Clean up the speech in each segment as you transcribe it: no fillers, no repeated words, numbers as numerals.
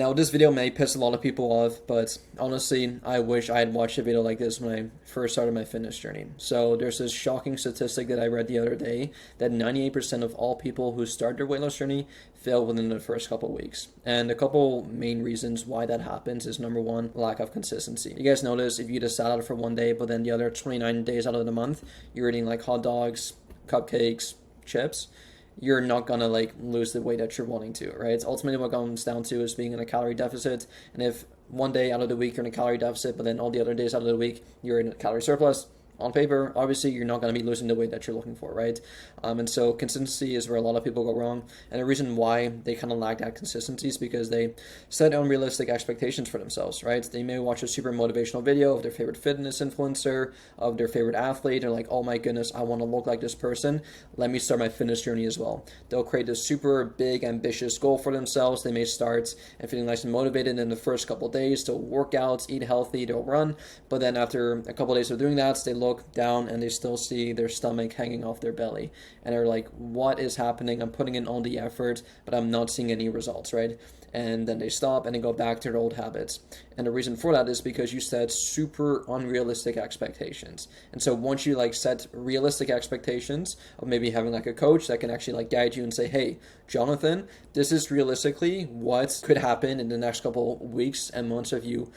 Now, this video may piss a lot of people off, but honestly, I wish I had watched a video like this when I first started my fitness journey. So, there's this shocking statistic that I read the other day that 98% of all people who start their weight loss journey fail within the first couple weeks. And a couple main reasons why that happens is number one, lack of consistency. You guys notice if you eat a salad for one day, but then the other 29 days out of the month, you're eating like hot dogs, cupcakes, chips, you're not gonna like lose the weight that you're wanting to, right? It's ultimately what comes down to is being in a calorie deficit. And if one day out of the week you're in a calorie deficit, but then all the other days out of the week you're in a calorie surplus, on paper, obviously you're not going to be losing the weight that you're looking for, right? And so consistency is where a lot of people go wrong. And the reason why they kind of lack that consistency is because they set unrealistic expectations for themselves, right? They may watch a super motivational video of their favorite fitness influencer, of their favorite athlete. They're like, oh my goodness, I want to look like this person. Let me start my fitness journey as well. They'll create this super big, ambitious goal for themselves. They may start and feeling nice and motivated in the first couple of days to work out, eat healthy, they'll run. But then after a couple of days of doing that, they look down and they still see their stomach hanging off their belly and are like, what is happening? I'm putting in all the effort, but I'm not seeing any results, right? And then they stop and they go back to their old habits. And the reason for that is because you set super unrealistic expectations. And so once you like set realistic expectations of maybe having like a coach that can actually like guide you and say, hey, Jonathan, this is realistically what could happen in the next couple weeks and months of you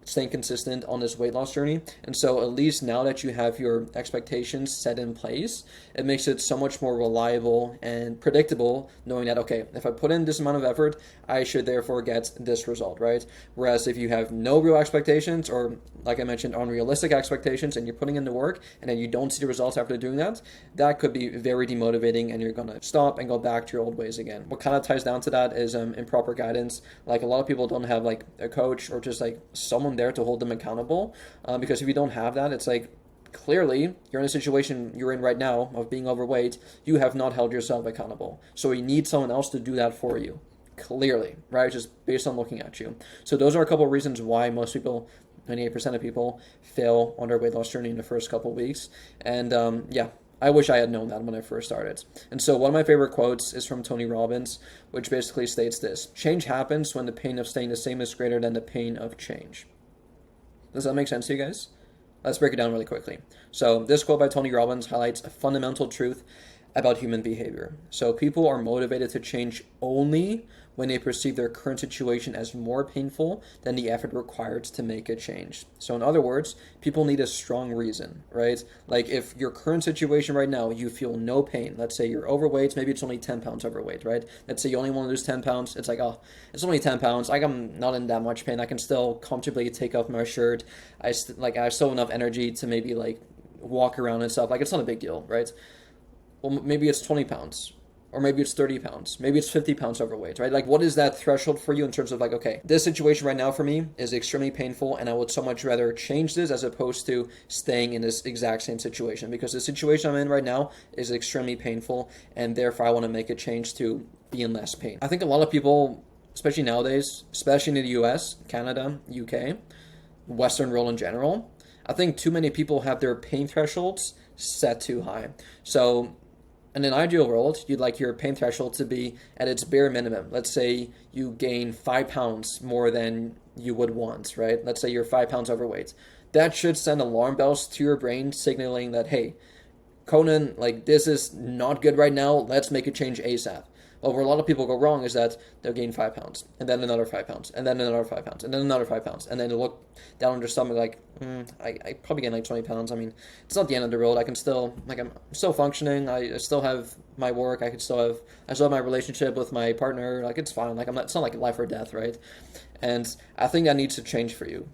staying consistent on this weight loss journey. And so at least now that you have your expectations set in place, it makes it so much more reliable and predictable, knowing that, okay, if I put in this amount of effort, I should therefore get this result, right? Whereas if you have no real expectations, or like I mentioned, unrealistic expectations, and you're putting in the work and then you don't see the results after doing that, that could be very demotivating and you're gonna stop and go back to your old ways again. What kind of ties down to that is improper guidance. Like a lot of people don't have like a coach or just like someone there to hold them accountable, because if you don't have that, it's like clearly you're in a situation you're in right now of being overweight. You have not held yourself accountable, so you need someone else to do that for you, clearly, right? Just based on looking at you. So those are a couple of reasons why most people, 98% of people, fail on their weight loss journey in the first couple of weeks. And yeah, I wish I had known that when I first started. And so one of my favorite quotes is from Tony Robbins, which basically states this: change happens when the pain of staying the same is greater than the pain of change. Does that make sense to you guys? Let's break it down really quickly. So this quote by Tony Robbins highlights a fundamental truth about human behavior. So people are motivated to change only when they perceive their current situation as more painful than the effort required to make a change. So in other words, people need a strong reason, right? Like if your current situation right now, you feel no pain. Let's say you're overweight, maybe it's only 10 pounds overweight, right? Let's say you only want to lose 10 pounds. It's like, oh, it's only 10 pounds. Like I'm not in that much pain. I can still comfortably take off my shirt. I have still enough energy to maybe like walk around and stuff. Like it's not a big deal, right? Well, maybe it's 20 pounds, or maybe it's 30 pounds, maybe it's 50 pounds overweight, right? Like, what is that threshold for you in terms of like, okay, this situation right now for me is extremely painful, and I would so much rather change this as opposed to staying in this exact same situation, because the situation I'm in right now is extremely painful, and therefore I want to make a change to be in less pain. I think a lot of people, especially nowadays, especially in the US, Canada, UK, Western world in general, I think too many people have their pain thresholds set too high. So in an ideal world, you'd like your pain threshold to be at its bare minimum. Let's say you gain 5 pounds more than you would want, right? Let's say you're 5 pounds overweight. That should send alarm bells to your brain signaling that, hey, Conan, like this is not good right now. Let's make a change ASAP. But where a lot of people go wrong is that they'll gain 5 pounds, and then another 5 pounds, and then another 5 pounds, and then another 5 pounds, and then they look down on their stomach like, I probably gained like 20 pounds. I mean, it's not the end of the road. I can still, like, I'm still functioning. I still have my work. I still have my relationship with my partner. Like, it's fine. Like, it's not like life or death, right? And I think that needs to change for you.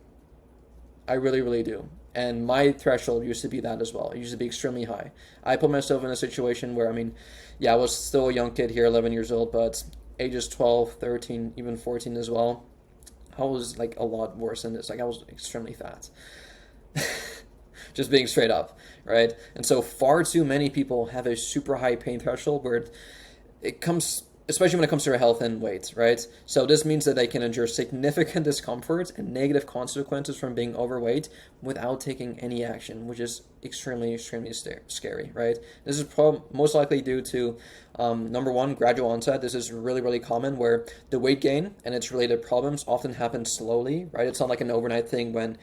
I really, really do. And my threshold used to be that as well. It used to be extremely high. I put myself in a situation where, I mean, yeah, I was still a young kid here, 11 years old, but ages 12, 13, even 14 as well, I was like a lot worse than this. Like I was extremely fat. Just being straight up, right? And so far too many people have a super high pain threshold where it especially when it comes to their health and weight, right? So this means that they can endure significant discomfort and negative consequences from being overweight without taking any action, which is extremely, extremely scary, right? This is most likely due to, number one, gradual onset. This is really, really common where the weight gain and its related problems often happen slowly, right? It's not like an overnight thing when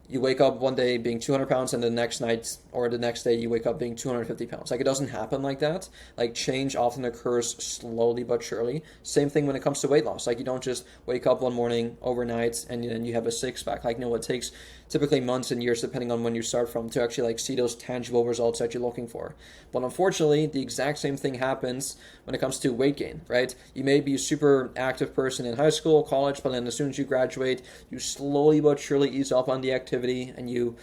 you wake up one day being 200 pounds and the next night or the next day you wake up being 250 pounds. Like, it doesn't happen like that. Like, change often occurs slowly but surely. Same thing when it comes to weight loss. Like, you don't just wake up one morning overnight and then you have a six pack. Like, no, it takes typically months and years, depending on when you start from, to actually like see those tangible results that you're looking for. But unfortunately, the exact same thing happens when it comes to weight gain, right? You may be a super active person in high school, college, but then as soon as you graduate, you slowly but surely ease up on the activity and you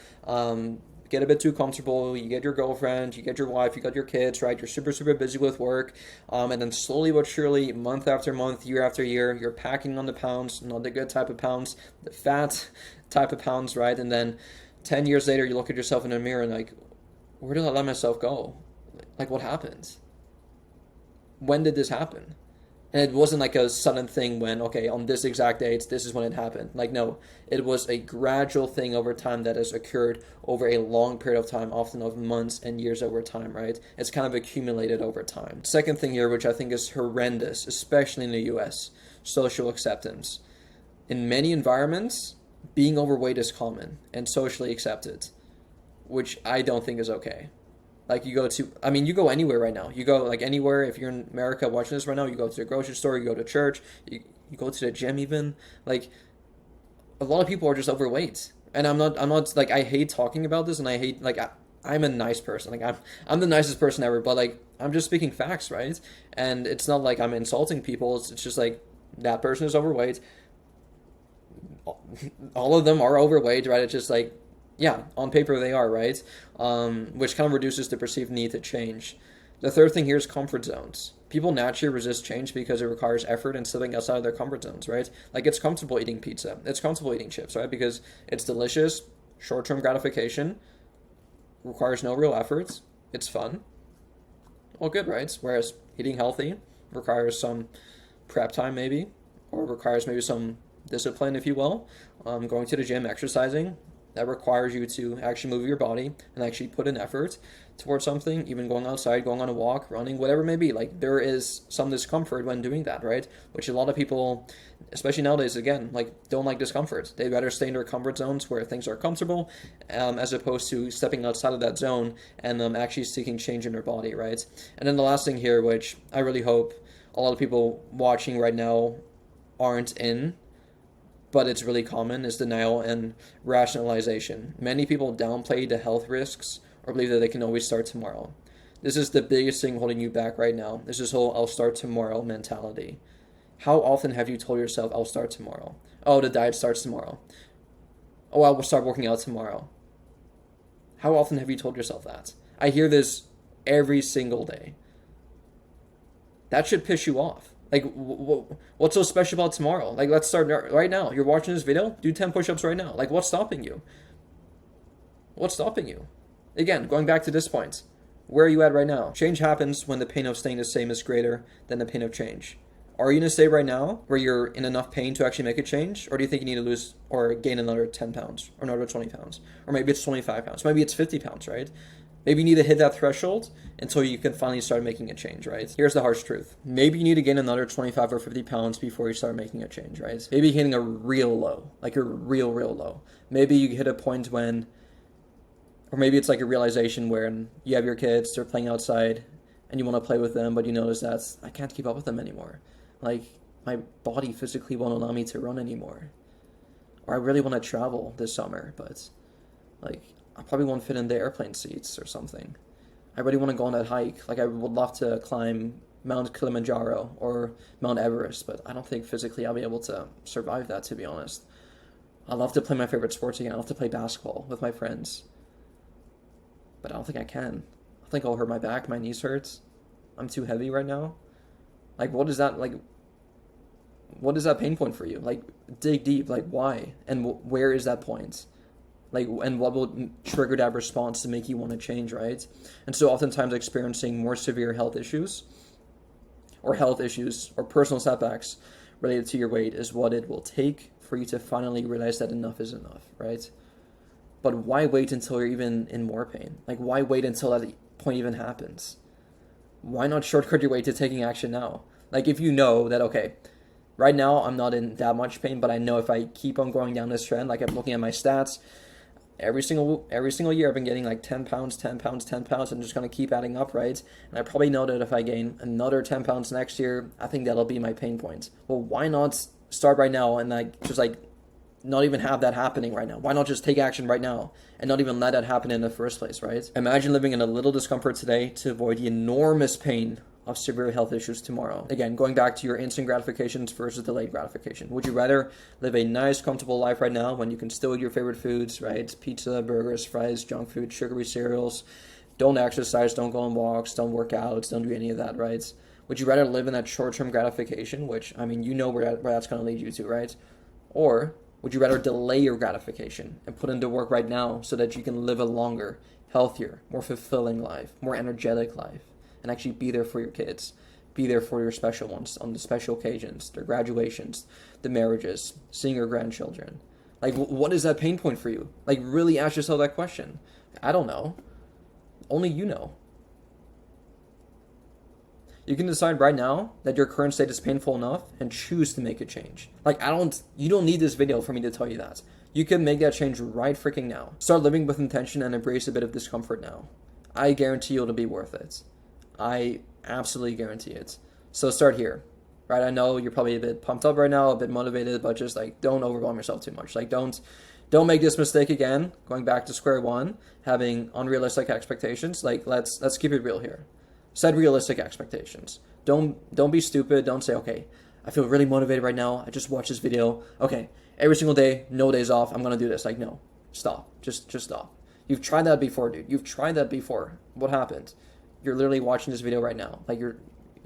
get a bit too comfortable. You get your girlfriend, you get your wife, you got your kids, right? You're super, super busy with work. And then slowly but surely, month after month, year after year, you're packing on the pounds, not the good type of pounds, the fat type of pounds, right? And then 10 years later, you look at yourself in the mirror and like, where did I let myself go? Like, what happened? When did this happen? And it wasn't like a sudden thing when, okay, on this exact date, this is when it happened. Like, no, it was a gradual thing over time that has occurred over a long period of time, often of months and years over time, right? It's kind of accumulated over time. Second thing here, which I think is horrendous, especially in the US, social acceptance. In many environments, being overweight is common and socially accepted, which I don't think is okay. Like, you go anywhere right now. You go like anywhere. If you're in America watching this right now, you go to the grocery store, you go to church, you go to the gym even. Like, a lot of people are just overweight. And I'm not like, I hate talking about this and I hate, like, I'm a nice person. Like, I'm the nicest person ever, but like, I'm just speaking facts, right? And it's not like I'm insulting people. It's just like, that person is overweight. All of them are overweight, right? It's just like, yeah, on paper they are, right? Which kind of reduces the perceived need to change. The third thing here is comfort zones. People naturally resist change because it requires effort and stepping outside of their comfort zones, right? Like, it's comfortable eating pizza. It's comfortable eating chips, right? Because it's delicious, short-term gratification, requires no real efforts, it's fun. All good, right? Whereas eating healthy requires some prep time maybe, or requires maybe some discipline, if you will. Going to the gym, exercising, that requires you to actually move your body and actually put an effort towards something, even going outside, going on a walk, running, whatever it may be. Like, there is some discomfort when doing that, right? Which a lot of people, especially nowadays, again, like, don't like discomfort. They'd rather stay in their comfort zones where things are comfortable, as opposed to stepping outside of that zone and actually seeking change in their body, right? And then the last thing here, which I really hope a lot of people watching right now aren't in, but it's really common, is denial and rationalization. Many people downplay the health risks or believe that they can always start tomorrow. This is the biggest thing holding you back right now. This is whole I'll start tomorrow mentality. How often have you told yourself, I'll start tomorrow? Oh, the diet starts tomorrow. Oh, I will start working out tomorrow. How often have you told yourself that? I hear this every single day. That should piss you off. Like, what's so special about tomorrow? Like, let's start right now. You're watching this video, do 10 push-ups right now. Like, what's stopping you? What's stopping you? Again, going back to this point, where are you at right now? Change happens when the pain of staying the same is greater than the pain of change. Are you in a state right now where you're in enough pain to actually make a change? Or do you think you need to lose or gain another 10 pounds or another 20 pounds? Or maybe it's 25 pounds. Maybe it's 50 pounds, right? Maybe you need to hit that threshold until you can finally start making a change, right? Here's the harsh truth. Maybe you need to gain another 25 or 50 pounds before you start making a change, right? Maybe you're hitting a real low, like a real low. Maybe you hit a point when, or maybe it's like a realization where you have your kids, they're playing outside, and you want to play with them, but you notice that I can't keep up with them anymore. Like, my body physically won't allow me to run anymore. Or I really want to travel this summer, but like, I probably won't fit in the airplane seats or something. I really want to go on that hike. Like, I would love to climb Mount Kilimanjaro or Mount Everest, but I don't think physically I'll be able to survive that, to be honest. I love to play my favorite sports again. I love to play basketball with my friends, but I don't think I can. I think I'll hurt my back. My knees hurts. I'm too heavy right now. Like, what is that pain point for you? Like, dig deep. Like, why? And where is that point? Like, and what will trigger that response to make you want to change, right? And so oftentimes experiencing more severe health issues or health issues or personal setbacks related to your weight is what it will take for you to finally realize that enough is enough, right? But why wait until you're even in more pain? Like, why wait until that point even happens? Why not shortcut your way to taking action now? Like, if you know that, okay, right now I'm not in that much pain, but I know if I keep on going down this trend, like I'm looking at my stats, every single year I've been getting like 10 pounds, 10 pounds, 10 pounds, and just going to keep adding up, right? And I probably know that if I gain another 10 pounds next year, I think that'll be my pain point. Well, why not start right now and like just like not even have that happening right now? Why not just take action right now and not even let that happen in the first place, right? Imagine living in a little discomfort today to avoid the enormous pain of severe health issues tomorrow. Again, going back to your instant gratifications versus delayed gratification. Would you rather live a nice, comfortable life right now when you can still eat your favorite foods, right? Pizza, burgers, fries, junk food, sugary cereals, don't exercise, don't go on walks, don't work out, don't do any of that, right? Would you rather live in that short-term gratification, which, I mean, you know where that's going to lead you to, right? Or would you rather delay your gratification and put into work right now so that you can live a longer, healthier, more fulfilling life, more energetic life, and actually be there for your kids, be there for your special ones on the special occasions, their graduations, the marriages, seeing your grandchildren? Like, what is that pain point for you? Like, really ask yourself that question. I don't know. Only you know. You can decide right now that your current state is painful enough and choose to make a change. Like, you don't need this video for me to tell you that. You can make that change right freaking now. Start living with intention and embrace a bit of discomfort now. I guarantee you it'll be worth it. I absolutely guarantee it. So start here, right? I know you're probably a bit pumped up right now, a bit motivated, but just like don't overwhelm yourself too much. Like don't make this mistake again, going back to square one, having unrealistic expectations. Like let's keep it real here. Set realistic expectations. Don't be stupid. Don't say, okay, I feel really motivated right now. I just watched this video. Okay, every single day, no days off, I'm gonna do this. Like, no, stop. Just stop. You've tried that before, dude. You've tried that before. What happened? You're literally watching this video right now. Like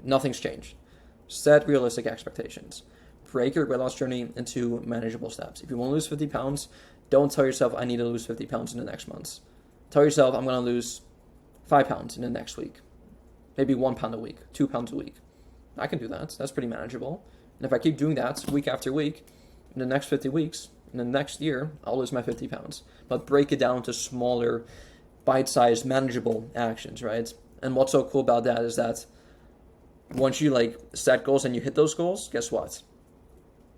nothing's changed. Set realistic expectations. Break your weight loss journey into manageable steps. If you want to lose 50 pounds, don't tell yourself I need to lose 50 pounds in the next month. Tell yourself I'm going to lose 5 pounds in the next week. Maybe 1 pound a week, 2 pounds a week. I can do that. That's pretty manageable. And if I keep doing that week after week, in the next 50 weeks, in the next year, I'll lose my 50 pounds. But break it down to smaller, bite-sized, manageable actions, right? And what's so cool about that is that once you like set goals and you hit those goals, guess what?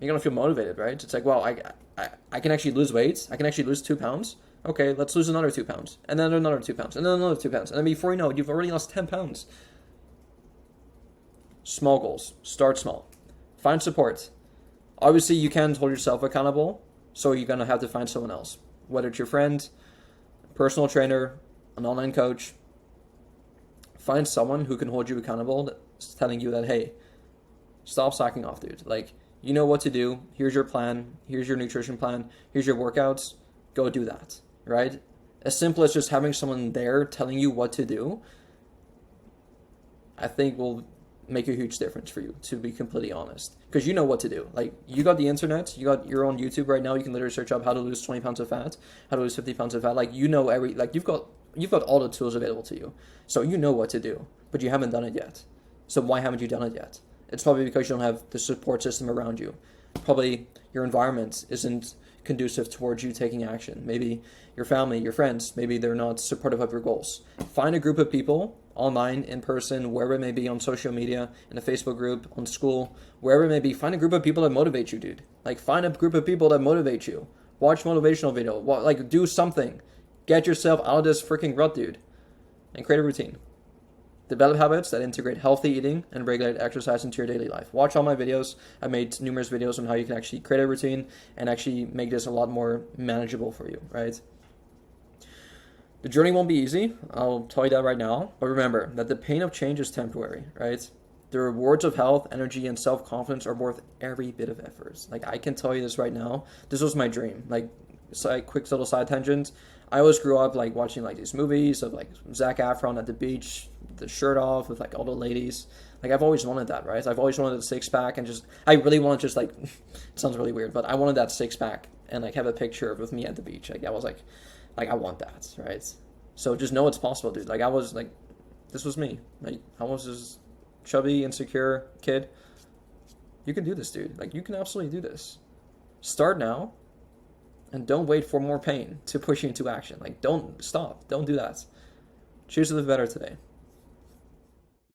You're gonna feel motivated, right? It's like, wow, I can actually lose weight. I can actually lose 2 pounds. Okay, let's lose another 2 pounds, and then another 2 pounds, and then another 2 pounds, and then before you know it, you've already lost 10 pounds. Small goals. Start small. Find support. Obviously, you can't hold yourself accountable, so you're gonna have to find someone else, whether it's your friend, personal trainer, an online coach. Find someone who can hold you accountable, that's telling you that, hey, stop slacking off, dude. Like, you know what to do. Here's your plan. Here's your nutrition plan. Here's your workouts. Go do that, right? As simple as just having someone there telling you what to do, I think will make a huge difference for you, to be completely honest. Because you know what to do. Like, you got the internet. You got your own YouTube right now. You can literally search up how to lose 20 pounds of fat, how to lose 50 pounds of fat. Like, you know you've got all the tools available to you. So you know what to do, but you haven't done it yet. So why haven't you done it yet? It's probably because you don't have the support system around you. Probably your environment isn't conducive towards you taking action. Maybe your family, your friends, maybe they're not supportive of your goals. Find a group of people, online, in person, wherever it may be, on social media, in a Facebook group, on school, wherever it may be. Find a group of people that motivate you, dude. Like, find a group of people that motivate you. Watch motivational video. Like, do something. Get yourself out of this freaking rut, dude. And create a routine. Develop habits that integrate healthy eating and regulate exercise into your daily life. Watch all my videos. I made numerous videos on how you can actually create a routine and actually make this a lot more manageable for you, right? The journey won't be easy. I'll tell you that right now. But remember that the pain of change is temporary, right? The rewards of health, energy, and self-confidence are worth every bit of effort. Like, I can tell you this right now. This was my dream. Like, quick little side tangent. I always grew up like watching like these movies of like Zac Efron at the beach, with the shirt off with like all the ladies. Like, I've always wanted that, right? I've always wanted a six pack, and I really want to just like, it sounds really weird, but I wanted that six pack and like have a picture with me at the beach. Like, I was like I want that, right? So just know it's possible, dude. Like, I was like, this was me. Like, I was just chubby, insecure kid, you can do this, dude. Like, you can absolutely do this. Start now, and don't wait for more pain to push you into action. Like, don't stop. Don't do that. Choose to live better today.